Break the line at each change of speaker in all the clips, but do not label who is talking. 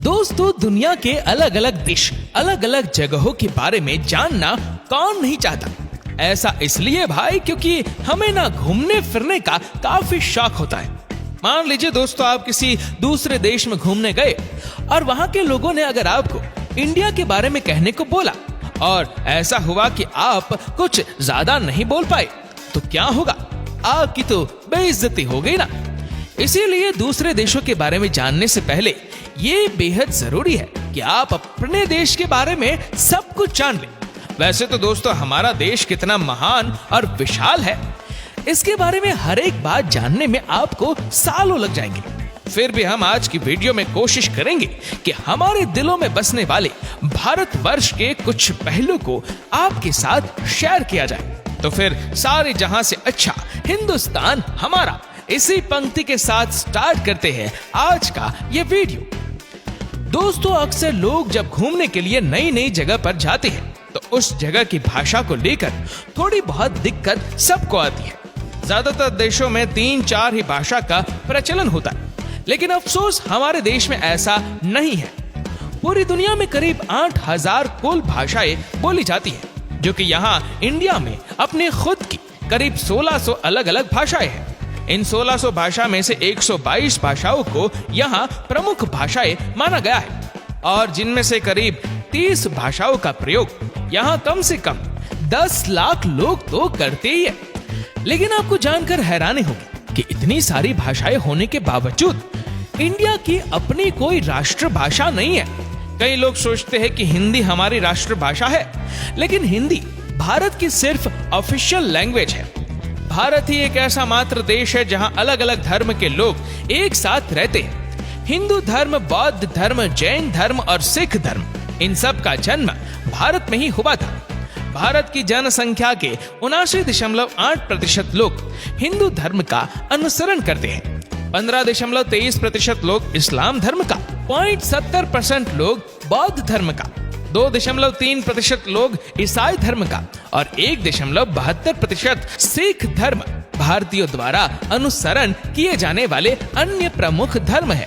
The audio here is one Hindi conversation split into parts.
दोस्तों, दुनिया के अलग अलग देश, अलग अलग जगहों के बारे में जानना कौन नहीं चाहता। ऐसा इसलिए भाई क्योंकि हमें ना घूमने फिरने का काफी शौक होता है। मान लीजिए दोस्तों, आप किसी दूसरे देश में घूमने गए और वहां के लोगों ने अगर आपको इंडिया के बारे में कहने को बोला और ऐसा हुआ कि आप कुछ ज्यादा नहीं बोल पाए, तो क्या होगा? आपकी तो बेइज्जती हो गई ना। इसीलिए दूसरे देशों के बारे में जानने से पहले ये बेहद जरूरी है कि आप अपने देश के बारे में सब कुछ जान लें। वैसे तो दोस्तों, हमारा देश कितना महान और विशाल है, इसके बारे में हर एक बात जानने में आपको सालों लग जाएंगे। फिर भी हम आज की वीडियो में कोशिश करेंगे कि हमारे दिलों में बसने वाले भारतवर्ष के कुछ पहलू को आपके साथ शेयर किया जाए। तो फिर सारे जहां से अच्छा हिंदुस्तान हमारा, इसी पंक्ति के साथ स्टार्ट करते हैं आज का ये वीडियो। दोस्तों, अक्सर लोग जब घूमने के लिए नई नई जगह पर जाते हैं तो उस जगह की भाषा को लेकर थोड़ी बहुत दिक्कत सबको आती है। ज्यादातर देशों में 3-4 ही भाषा का प्रचलन होता है, लेकिन अफसोस हमारे देश में ऐसा नहीं है। पूरी दुनिया में करीब 8000 कुल भाषाएं बोली जाती हैं, जो कि यहाँ इंडिया में अपने खुद की करीब 1600 अलग अलग भाषाएं हैं। इन 1600 भाषा में से 122 भाषाओं को यहाँ प्रमुख भाषाएं माना गया है, और जिनमें से करीब 30 भाषाओं का प्रयोग यहाँ कम से कम 10 लाख लोग तो करते ही है। लेकिन आपको जानकर हैरानी होगी कि इतनी सारी भाषाएं होने के बावजूद इंडिया की अपनी कोई राष्ट्रभाषा नहीं है। कई लोग सोचते हैं कि हिंदी हमारी राष्ट्रभाषा है, लेकिन हिंदी भारत की सिर्फ ऑफिशियल लैंग्वेज है। भारत ही एक ऐसा मात्र देश है जहां अलग अलग धर्म के लोग एक साथ रहते हैं। हिंदू धर्म, बौद्ध धर्म, जैन धर्म और सिख धर्म, इन सब का जन्म भारत में ही हुआ था। भारत की जनसंख्या के 79.8% लोग हिंदू धर्म का अनुसरण करते हैं, 15.23% लोग इस्लाम धर्म का, 0.70% लोग बौद्ध धर्म का, 2.3% लोग ईसाई धर्म का और 1.72% सिख धर्म भारतीयों द्वारा अनुसरण किए जाने वाले अन्य प्रमुख धर्म है।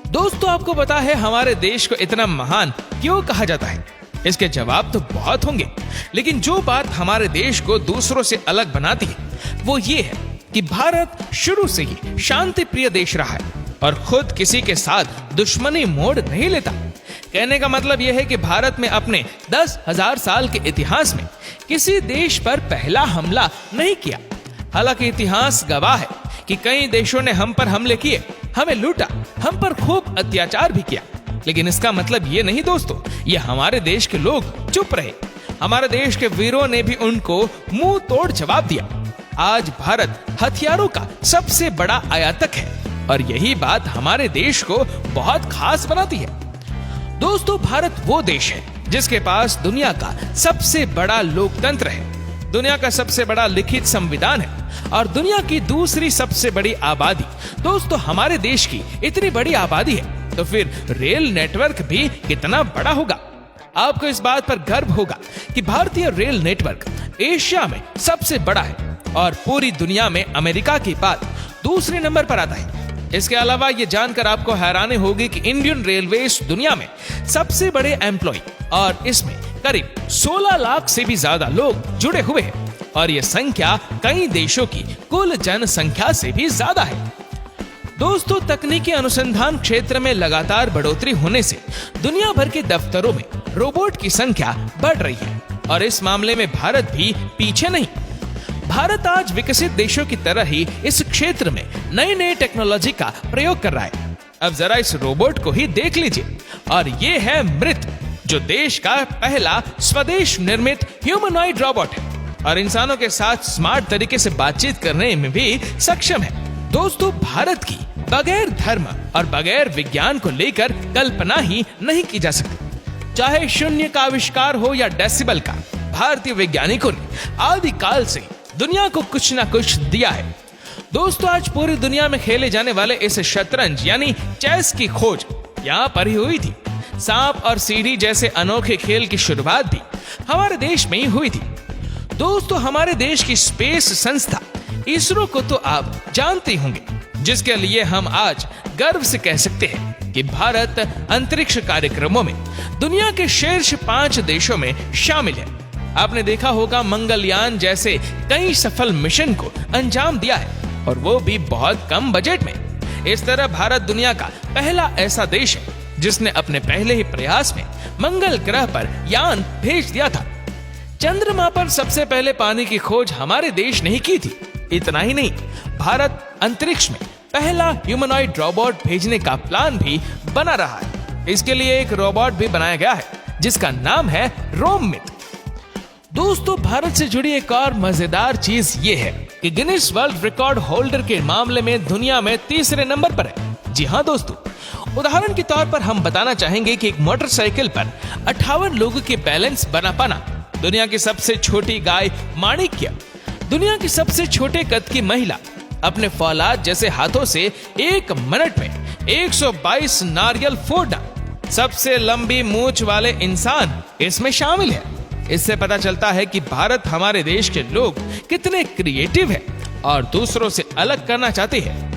दोस्तों, आपको पता है हमारे देश को इतना महान क्यों कहा जाता है? इसके जवाब तो बहुत होंगे, लेकिन जो बात हमारे देश को दूसरों से अलग बनाती है वो ये है कि भारत शुरू से ही शांति प्रिय देश रहा है और खुद किसी के साथ दुश्मनी मोड़ नहीं लेता। कहने का मतलब यह है कि भारत में अपने 10,000 साल के इतिहास में किसी देश पर पहला हमला नहीं किया। हालांकि इतिहास गवाह है कि कई देशों ने हम पर हमले किए, हमें लूटा, हम पर खूब अत्याचार भी किया, लेकिन इसका मतलब ये नहीं दोस्तों ये हमारे देश के लोग चुप रहे। हमारे देश के वीरों ने भी उनको मुंह तोड़ जवाब दिया। आज भारत हथियारों का सबसे बड़ा आयातक है और यही बात हमारे देश को बहुत खास बनाती है। दोस्तों, भारत वो देश है जिसके पास दुनिया का सबसे बड़ा लोकतंत्र है, दुनिया का सबसे बड़ा लिखित संविधान है और दुनिया की दूसरी सबसे बड़ी आबादी। दोस्तों, हमारे देश की इतनी बड़ी आबादी है तो फिर रेल नेटवर्क भी कितना बड़ा होगा। आपको इस बात पर गर्व होगा कि भारतीय रेल नेटवर्क एशिया में सबसे बड़ा है और पूरी दुनिया में अमेरिका के बाद दूसरे नंबर पर आता है। इसके अलावा ये जानकर आपको हैरानी होगी कि इंडियन रेलवेज दुनिया में सबसे बड़े एम्प्लॉय और इसमें करीब 16 लाख से भी ज्यादा लोग जुड़े हुए हैं और ये संख्या कई देशों की कुल जनसंख्या से भी ज्यादा है। दोस्तों, तकनीकी अनुसंधान क्षेत्र में लगातार बढ़ोतरी होने से दुनिया भर के दफ्तरों में रोबोट की संख्या बढ़ रही है और इस मामले में भारत भी पीछे नहीं। भारत आज विकसित देशों की तरह ही इस क्षेत्र में नई नई टेक्नोलॉजी का प्रयोग कर रहा है। अब जरा इस रोबोट को ही देख लीजिए, और ये है मृत, जो देश का पहला स्वदेश निर्मित ह्यूमनॉइड रोबोट है और इंसानों के साथ स्मार्ट तरीके से बातचीत करने में भी सक्षम है। दोस्तों, भारत की बगैर धर्म और बगैर विज्ञान को लेकर कल्पना ही नहीं की जा सकती। चाहे शून्य का आविष्कार हो या डेसिबल का, भारतीय वैज्ञानिकों ने आदिकाल से दुनिया को कुछ ना कुछ दिया है। दोस्तों, आज पूरी दुनिया में खेले जाने वाले इस शतरंज यानी चेस की खोज यहाँ पर ही हुई थी। सांप और सीढ़ी जैसे अनोखे खेल की शुरुआत भी हमारे देश में ही हुई थी। दोस्तों, हमारे देश की स्पेस संस्था इसरो को तो आप जानते होंगे, जिसके लिए हम आज गर्व से कह सकते हैं कि भारत अंतरिक्ष कार्यक्रमों में दुनिया के शीर्ष 5 देशों में शामिल है। आपने देखा होगा मंगलयान जैसे कई सफल मिशन को अंजाम दिया है और वो भी बहुत कम बजट में। इस तरह भारत दुनिया का पहला ऐसा देश है जिसने अपने पहले ही प्रयास में मंगल ग्रह पर यान भेज दिया था। चंद्रमा पर सबसे पहले पानी की खोज हमारे देश ने ही की थी। इतना ही नहीं, भारत अंतरिक्ष में पहला ह्यूमनॉइड रोबोट भेजने का प्लान भी बना रहा है। इसके लिए एक रोबोट भी बनाया गया है जिसका नाम है रोममित। दोस्तों, भारत से जुड़ी एक और मजेदार चीज ये है कि गिनीज वर्ल्ड रिकॉर्ड होल्डर के मामले में दुनिया में तीसरे नंबर पर है। जी हाँ दोस्तों, उदाहरण के तौर पर हम बताना चाहेंगे कि एक मोटरसाइकिल पर 58 लोगों के बैलेंस बना पाना, दुनिया की सबसे छोटी गाय माणिक्य, दुनिया की सबसे छोटे कद की महिला अपने फौलाद जैसे हाथों से 1 मिनट में 122 नारियल फोड़ना, सबसे लंबी मूंछ वाले इंसान इसमें शामिल है। इससे पता चलता है कि भारत हमारे देश के लोग कितने क्रिएटिव हैं और दूसरों से अलग करना चाहते हैं।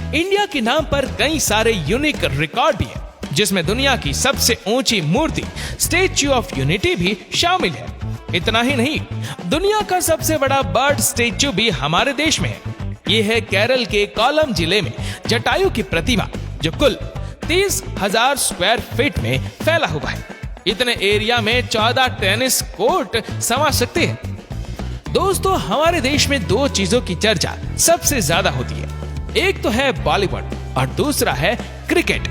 इंडिया के नाम पर कई सारे यूनिक रिकॉर्ड भी है, जिसमें दुनिया की सबसे ऊंची मूर्ति स्टैच्यू ऑफ यूनिटी भी शामिल है। इतना ही नहीं, दुनिया का सबसे बड़ा बर्ड स्टैच्यू भी हमारे देश में है। ये है केरल के कोल्लम जिले में जटायु की प्रतिमा, जो कुल 30,000 स्क्वायर फीट में फैला हुआ है। इतने एरिया में 14 टेनिस कोर्ट समा सकते हैं। दोस्तों, हमारे देश में 2 चीजों की चर्चा सबसे ज्यादा होती है। एक तो है बॉलीवुड और दूसरा है क्रिकेट।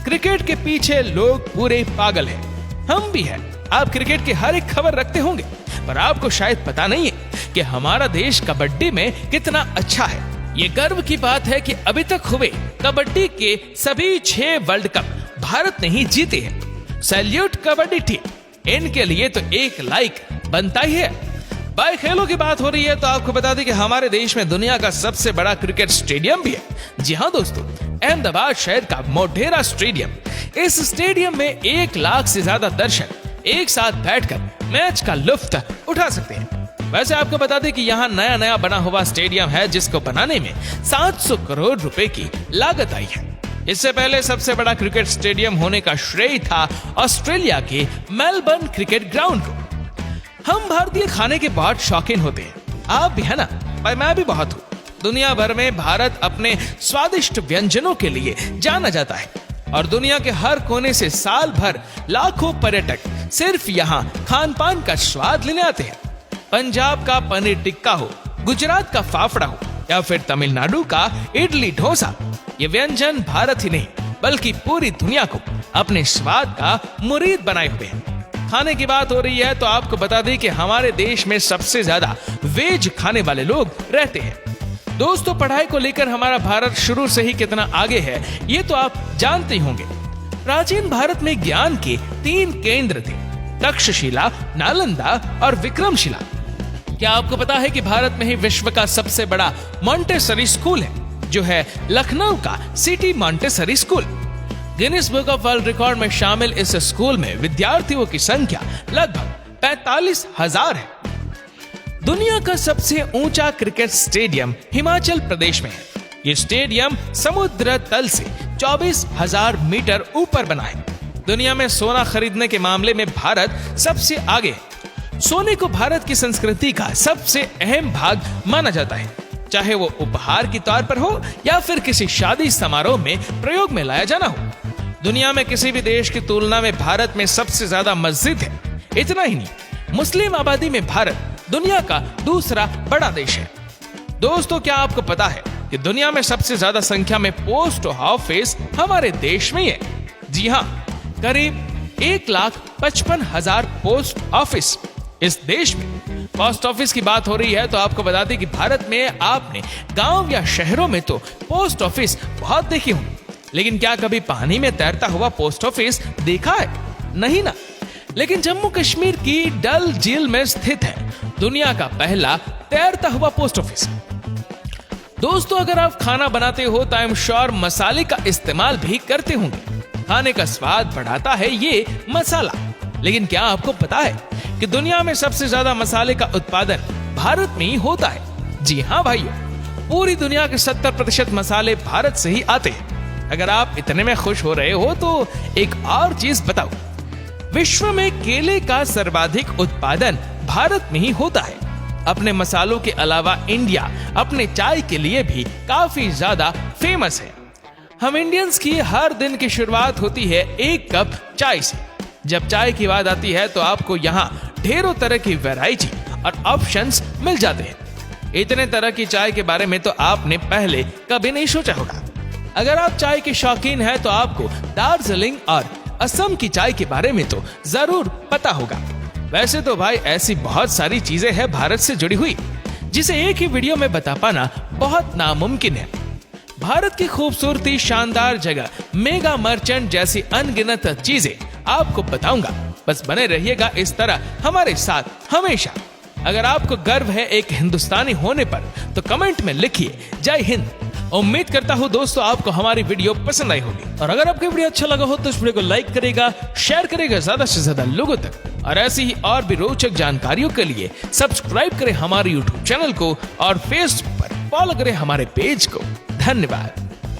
क्रिकेट के पीछे लोग पूरे पागल हैं, हम भी हैं। आप क्रिकेट की हर एक खबर रखते होंगे, पर आपको शायद पता नहीं है कि हमारा देश कबड्डी में कितना अच्छा है। ये गर्व की बात है कि अभी तक हुए कबड्डी के सभी 6 वर्ल्ड कप भारत ने ही जीते हैं। सैल्यूट कबड्डी टीम, इनके लिए तो 1 लाइक बनता ही है। भाई, खेलों की बात हो रही है तो आपको बता दें कि हमारे देश में दुनिया का सबसे बड़ा क्रिकेट स्टेडियम भी है। जी हाँ दोस्तों, अहमदाबाद शहर का मोढेरा स्टेडियम। इस स्टेडियम में 1 लाख से ज्यादा दर्शक एक साथ बैठकर मैच का लुत्फ उठा सकते हैं। वैसे आपको बता दें कि यहाँ नया बना हुआ स्टेडियम है, जिसको बनाने में 700 करोड़ रुपए की लागत आई है। इससे पहले सबसे बड़ा क्रिकेट स्टेडियम होने का श्रेय था ऑस्ट्रेलिया के मेलबर्न क्रिकेट ग्राउंड को। हम भारतीय खाने के बहुत शौकीन होते हैं, आप भी है ना? पर मैं भी बहुत हूँ। दुनिया भर में भारत अपने स्वादिष्ट व्यंजनों के लिए जाना जाता है और दुनिया के हर कोने से साल भर लाखों पर्यटक सिर्फ यहाँ खान पान का स्वाद लेने आते हैं। पंजाब का पनीर टिक्का हो, गुजरात का फाफड़ा हो या फिर तमिलनाडु का इडली डोसा, ये व्यंजन भारत ही नहीं बल्कि पूरी दुनिया को अपने स्वाद का मुरीद बनाए हुए हैं। खाने की बात हो रही है तो आपको बता दें कि हमारे देश में सबसे ज्यादा वेज खाने वाले लोग रहते हैं। दोस्तों, पढ़ाई को लेकर हमारा भारत शुरू से ही कितना आगे है ये तो आप जानते ही होंगे। प्राचीन भारत में ज्ञान के 3 केंद्र थे, तक्षशिला, नालंदा और विक्रमशिला। क्या आपको पता है कि भारत में ही विश्व का सबसे बड़ा मॉन्टेसरी स्कूल है, जो है लखनऊ का city Montessori school. Guinness book of world record में शामिल इस स्कूल में विद्यार्थियों की संख्या लगभग 45,000 है। दुनिया का सबसे ऊंचा क्रिकेट स्टेडियम हिमाचल प्रदेश में है। ये स्टेडियम समुद्र तल से 24,000 मीटर ऊपर बना है। दुनिया में सोना खरीदने के मामले में भारत सबसे आगे है। सोने को भारत की संस्कृति का सबसे अहम भाग माना जाता है, चाहे वो उपहार के तौर पर हो या फिर किसी शादी समारोह में प्रयोग में लाया जाना हो। दुनिया में किसी भी देश की तुलना में भारत में सबसे ज्यादा मस्जिद है। इतना ही नहीं, मुस्लिम आबादी में भारत दुनिया का दूसरा बड़ा देश है। दोस्तों, क्या आपको पता है कि दुनिया में सबसे ज्यादा संख्या में पोस्ट ऑफिस हमारे देश में है? जी हाँ, करीब 1,55,000 पोस्ट ऑफिस इस देश में। पोस्ट ऑफिस की बात हो रही है तो आपको बता दें कि भारत में आपने गांव या शहरों में तो पोस्ट ऑफिस बहुत देखे होंगे, लेकिन क्या कभी पानी में तैरता हुआ पोस्ट ऑफिस देखा है? नहीं ना। लेकिन जम्मू कश्मीर की डल झील में स्थित है दुनिया का पहला तैरता हुआ पोस्ट ऑफिस। दोस्तों, अगर आप खाना बनाते हो तो आई एम श्योर मसाले का इस्तेमाल भी करते होंगे। खाने का स्वाद बढ़ाता है ये मसाला। लेकिन क्या आपको पता है कि दुनिया में सबसे ज्यादा मसाले का उत्पादन भारत में ही होता है? जी हाँ भाइयों, पूरी दुनिया के 70% मसाले भारत से ही आते हैं। अगर आप इतने में खुश हो रहे हो तो एक और चीज बताओ, विश्व में केले का सर्वाधिक उत्पादन भारत में ही होता है। अपने मसालों के अलावा इंडिया अपने चाय के लिए भी काफी ज्यादा फेमस है। हम इंडियंस की हर दिन की शुरुआत होती है एक कप चाय से। जब चाय की बात आती है तो आपको यहाँ ढेरों तरह की वैरायटी और ऑप्शंस मिल जाते हैं। इतने तरह की चाय के बारे में तो आपने पहले कभी नहीं सोचा होगा। अगर आप चाय के शौकीन हैं तो आपको दार्जिलिंग और असम की चाय के बारे में तो जरूर पता होगा। वैसे तो भाई ऐसी बहुत सारी चीजें हैं भारत से जुड़ी हुई जिसे एक ही वीडियो में बता पाना बहुत नामुमकिन है। भारत की खूबसूरती, शानदार जगह, मेगा मर्चेंट जैसी अनगिनत चीजें आपको बताऊंगा। बस बने रहिएगा इस तरह हमारे साथ हमेशा। अगर आपको गर्व है एक हिंदुस्तानी होने पर तो कमेंट में लिखिए जय हिंद। उम्मीद करता हूँ दोस्तों आपको हमारी वीडियो पसंद आई होगी, और अगर आपको वीडियो अच्छा लगा हो तो इस वीडियो को लाइक करेगा, शेयर करेगा ज्यादा से ज्यादा लोगों तक, और ऐसी ही और भी रोचक जानकारियों के लिए सब्सक्राइब करें हमारे YouTube चैनल को और फेसबुक पर फॉलो करें हमारे पेज को। धन्यवाद।